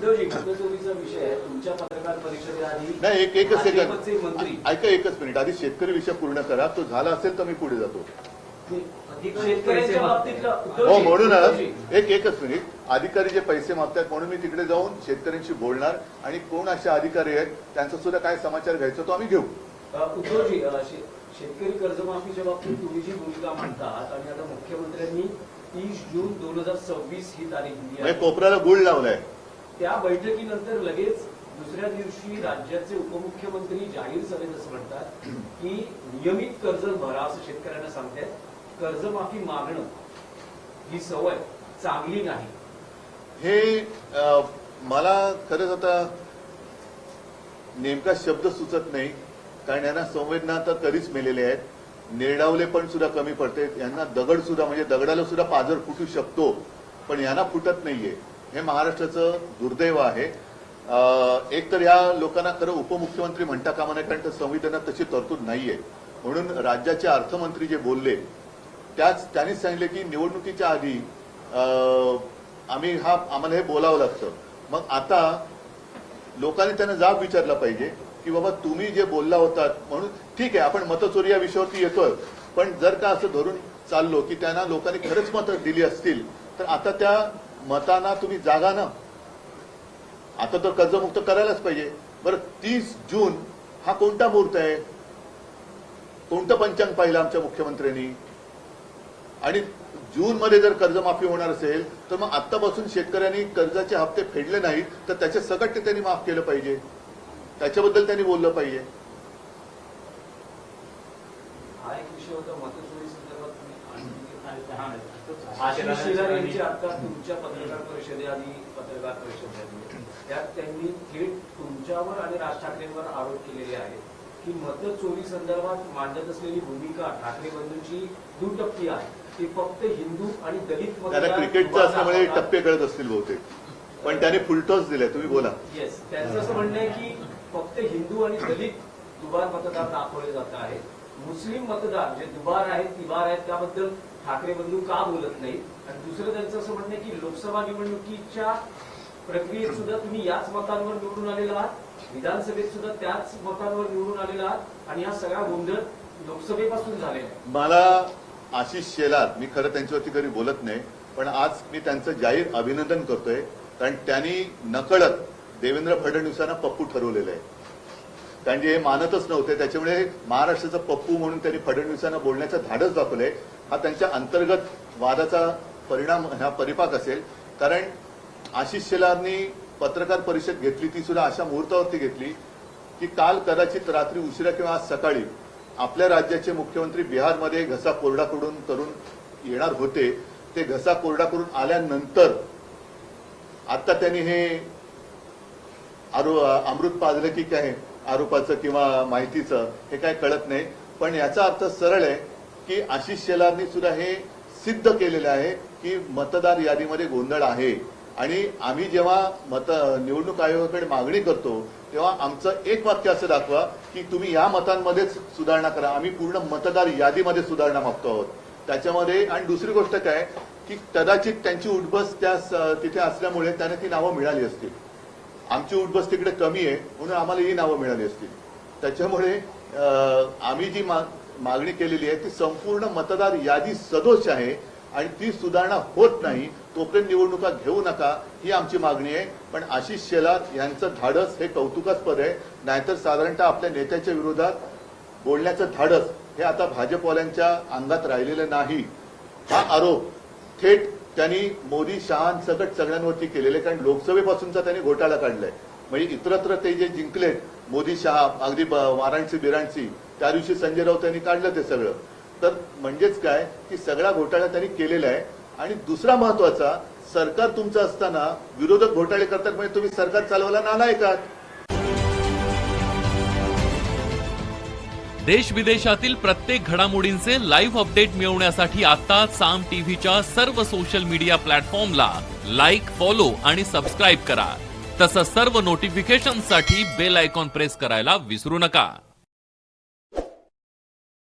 उद्धवजी मतचोरीचा विषय आहे तुमच्या पत्रकार परिषदेआधी नाही एकच सेकंद भाजपचे मंत्री ऐका एकच मिनिट आधी शेतकरी विषय पूर्ण करा तो झाला असेल तर मी पुढे जातो शेतकऱ्यांच्या बाबतीतलं हो म्हणूनच उद्धवजी, एकच मिनिट अधिकारी जे पैसे मागतात म्हणून मी तिकडे जाऊन शेतकऱ्यांशी बोलणार आणि कोण असे अधिकारी आहेत त्यांचा सुद्धा काय समाचार घ्यायचा तो आम्ही घेऊ. उद्धवजी शेतकरी कर्जमाफीच्या बाबतीत तुम्ही जी भूमिका मांडतात आणि आता मुख्यमंत्र्यांनी 30 जून 2026 ही तारीख दिली म्हणजे आहे. कोपऱ्याला गुळ लावलाय. त्या बैठकीनंतर लगेच दुसऱ्या दिवशी राज्याचे उपमुख्यमंत्री जाहीर सभेत असं म्हणतात की नियमित कर्ज भरा असं शेतकऱ्यांना सांगतात. कर्जमाफी मागणं ही सवय चांगली नाही. हे मला खरंच आता नेमका शब्द सुचत नाही कारण यांना संवेदना तर कधीच मेलेले आहेत. निर्डावले पण सुद्धा कमी पडते. यांना दगड सुद्धा म्हणजे दगडाला सुद्धा पाझर फुटू शकतो पण यांना फुटत नाहीये. हे महाराष्ट्राचं दुर्दैव आहे. एक तर या लोकांना खरं उपमुख्यमंत्री म्हणता कामा नये कारण संविधानात तशी तरतूद नाहीये. म्हणून राज्याचे अर्थमंत्री जे बोलले त्यांनीच सांगितले की निवडणुकीच्या आधी आम्हाला हे बोलावं लागतं. मग आता लोकांनी त्यांना जाब विचारला पाहिजे की बाबा तुम्ही जे बोलला होतात म्हणून ठीक आहे आपण मतचोरी या विषयावरती येतोय पण जर का असं धरून चाललो की त्यांना लोकांनी खरंच मतं दिली असतील तर आता त्या मतांना तुम्ही जागा ना. आता तर कर्जमुक्त करायलाच पाहिजे. बरं 30 जून हा कोणता मुहूर्त आहे? कोणतं पंचांग पाहिलं आमच्या मुख्यमंत्र्यांनी? आणि जून मध्ये जर कर्जमाफी होणार असेल तर मग आतापासून शेतकऱ्यांनी कर्जाचे हप्ते फेडले नाहीत तर त्याचे सकट त्यांनी माफ केलं पाहिजे. त्याच्याबद्दल त्यांनी बोललं पाहिजे. हा एक विषय होता मतचोरी संदर्भात. आशिष शेलार यांची आता तुमच्या पत्रकार परिषदेआधी पत्रकार परिषद झाली त्यात त्यांनी थेट तुमच्यावर आणि राज ठाकरेंवर आरोप केलेले आहेत की मतचोरी संदर्भात मांडत असलेली भूमिका ठाकरे बंधूंची दुटप्पी आहे. ती फक्त हिंदू आणि दलित त्याला क्रिकेटचं असल्यामुळे टप्पे कळत असतील बहुतेक पण त्याने फुलटॉस दिलाय. तुम्ही बोला. येस त्यांचं असं म्हणणं आहे की फक्त हिंदू आणि दलित दुबार मतदार दाखवले जात आहेत. मुस्लिम मतदार जे दुबार आहेत तिबार आहेत त्याबद्दल ठाकरे बंधू का बोलत नाहीत. आणि दुसरं त्यांचं असं म्हणणं आहे की लोकसभा निवडणुकीच्या प्रक्रियेत सुद्धा तुम्ही याच मतांवर निवडून आलेला आहात. विधानसभेत सुद्धा त्याच मतांवर निवडून आलेला आहात आणि हा सगळा गोंधळ लोकसभेपासून झालेला आहे. मला आशिष शेलार मी खरं त्यांच्यावरती कधी बोलत नाही पण आज मी त्यांचं जाहीर अभिनंदन करतोय कारण त्यांनी नकळत देवेंद्र फडणवीसांना पप्पू ठरवलेलं आहे. कारण जे हे मानतच नव्हते त्याच्यामुळे महाराष्ट्राचा पप्पू म्हणून त्यांनी फडणवीसांना बोलण्याचं धाडस दाखवलंय. हा त्यांच्या अंतर्गत वादाचा परिणाम हा परिपाक असेल. कारण आशिष शेलारनी पत्रकार परिषद घेतली ती सुद्धा अशा मुहूर्तावरती घेतली की काल कदाचित रात्री उशिरा किंवा आज सकाळी आपल्या राज्याचे मुख्यमंत्री बिहारमध्ये घसा कोरडा करून येणार होते. ते घसा कोरडा करून आल्यानंतर आता त्यांनी हे अमृत पाजलं की काय आरोपाचं किंवा माहितीचं हे काय कळत नाही. पण याचा अर्थ सरळ आहे की आशिष शेलारनी सुद्धा हे सिद्ध केलेलं आहे की मतदार यादीमध्ये गोंधळ आहे. आणि आम्ही जेव्हा निवडणूक आयोगाकडे मागणी करतो तेव्हा आमचं एक वाक्य असं दाखवा की तुम्ही या मतांमध्येच सुधारणा करा. आम्ही पूर्ण मतदार यादीमध्ये सुधारणा मागतो आहोत त्याच्यामध्ये. आणि दुसरी गोष्ट काय की कदाचित त्यांची उठबस तिथे असल्यामुळे त्यांना ती नावं मिळाली असतील. आमची उठबस तिकडे कमी आहे म्हणून आम्हाला ही नावं मिळाली असतील. त्याच्यामुळे आम्ही जी मागणी केलेली आहे ती संपूर्ण मतदार यादी सदोष आहे आणि ती सुधारणा होत नाही तोपर्यंत निवडणुका घेऊ नका ही आमची मागणी आहे. पण आशिष शेलार यांचं धाडस हे कौतुकास्पद आहे. नाहीतर साधारणतः आपल्या नेत्याच्या विरोधात बोलण्याचं धाडस हे आता भाजपवाल्यांच्या अंगात राहिलेलं नाही. हा आरोप थेट त्यांनी मोदी शहांसकट सगळ्यांवरती केलेले कारण लोकसभेपासूनचा त्यांनी घोटाळा काढलाय. म्हणजे इतरत्र ते जे जिंकलेत मोदी शहा अगदी वाराणसी बिराणसी त्या दिवशी संजय राऊत यांनी काढलं ते सगळं. तर म्हणजेच काय की सगळा घोटाळा त्यांनी केलेला आहे. आणि दुसरा महत्वाचा सरकार तुमचं असताना विरोधक घोटाळे करतात म्हणजे तुम्ही सरकार चालवायला नालायक आहात. देश विदेशातील प्रत्येक घडामोडींचे लाईव्ह अपडेट मिळवण्यासाठी आता साम टीव्हीच्या सर्व सोशल मीडिया प्लॅटफॉर्मला लाईक, फॉलो आणि सबस्क्राईब करा. तसंच सर्व नोटिफिकेशनसाठी बेल आयकॉन प्रेस करायला विसरू नका.